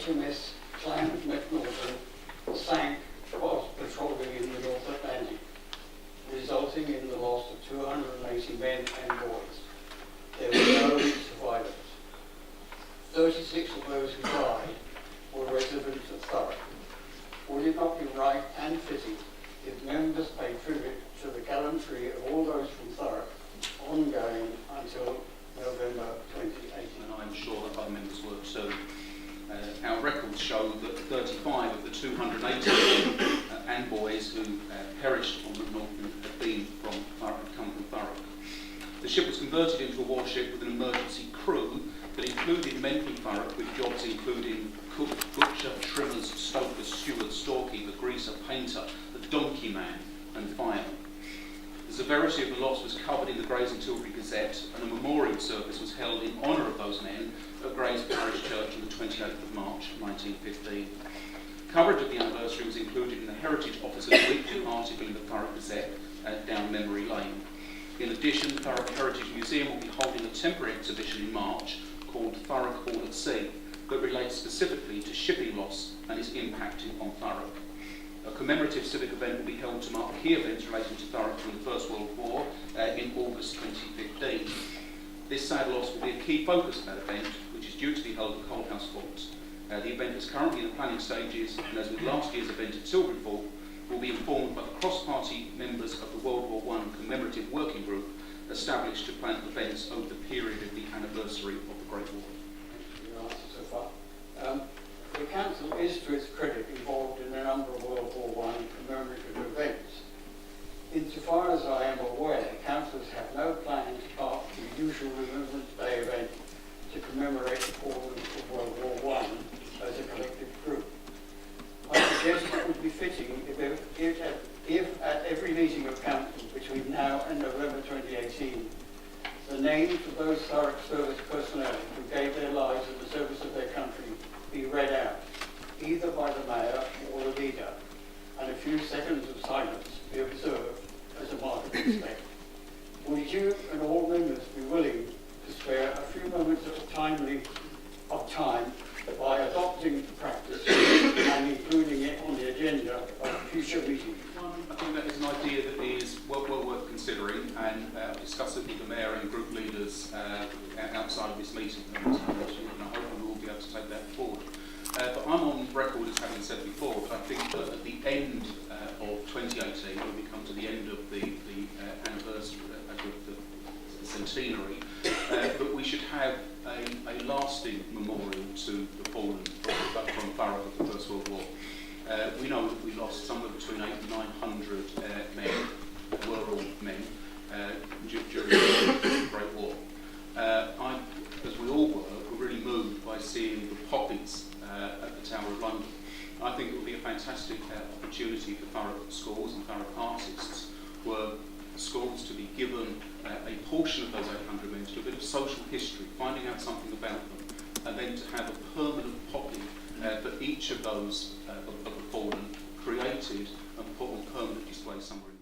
HMS Climate Norton sank whilst patrolling in the North Atlantic, resulting in the loss of 280 men and boys. There were no survivors. 36 of those who died were residents of Thurrock. Would it not be right and fitting if members pay tribute to the gallantry of all those from Thurrock, ongoing until November 2018? And I'm sure that other members were too. Our records show that 35 of the 280 and boys who perished on the Norton had been from Thurrock, had come from Thurrock. The ship was converted into a warship with an emergency crew that included men from Thurrock with jobs including cook, butcher, trimmers, stokers, steward, storekeeper, greaser, painter, the donkey man and fireman. The severity of the loss was covered in the Grays and Tilbury Gazette, and a memorial service was held in honour of those men at Grays Parish Church on the 28th of March 1915. Coverage of the anniversary was included in the Heritage Officer's weekly article in the Thurrock Gazette down memory lane. In addition, the Thurrock Heritage Museum will be holding a temporary exhibition in March called Thurrock All at Sea that relates specifically to shipping loss and its impact on Thurrock. A commemorative civic event will be held to mark key events relating to Thurrock from the First World War in August 2015. This sad loss will be a key focus of that event, which is due to be held at Coalhouse Fort. The event is currently in the planning stages, and as with last year's event at Tilbury Fort, will be informed by the cross-party members of the World War I Commemorative Working Group established to plan events over the period of the anniversary of the Great War. Thank you for your answer so far. The Council is, to its credit, involved in a number of World War I commemorative events. Insofar as I am aware, councillors have no plans apart from the usual Remembrance Day event to commemorate the fallen of World War I as a collective group. I suggest it would be fitting if at every meeting of council between now and November 2018, the names of those Thurrock service personnel who gave their lives in the service of their country be read out, either by the Mayor or the Leader, and a few seconds of silence be observed as a mark of respect. Would you and all members be willing to spare a few moments of time by adopting the practice and including it on the agenda of future meetings? I think that is an idea that is well worth considering, and I'll discuss it with the Mayor and group leaders outside of this meeting, and I hope we will be able to take that forward. But I'm on record as having said before, but I think that at the end of 2018, when we come to the end of the anniversary, the centenary, that we should have a lasting memorial to the fallen from Thurrock of the First World War. We know that we lost somewhere between 800 and 900 men, rural men, during the Great War. I, as we all were really moved by seeing the poppies at the Tower of London. I think it would be a fantastic opportunity for Thurrock schools and Thurrock artists were schools to be given a portion of those 800 men to do a bit of social history, finding out something about them, and then to have a permanent poppy for each of those of the fallen created and put on permanent display somewhere.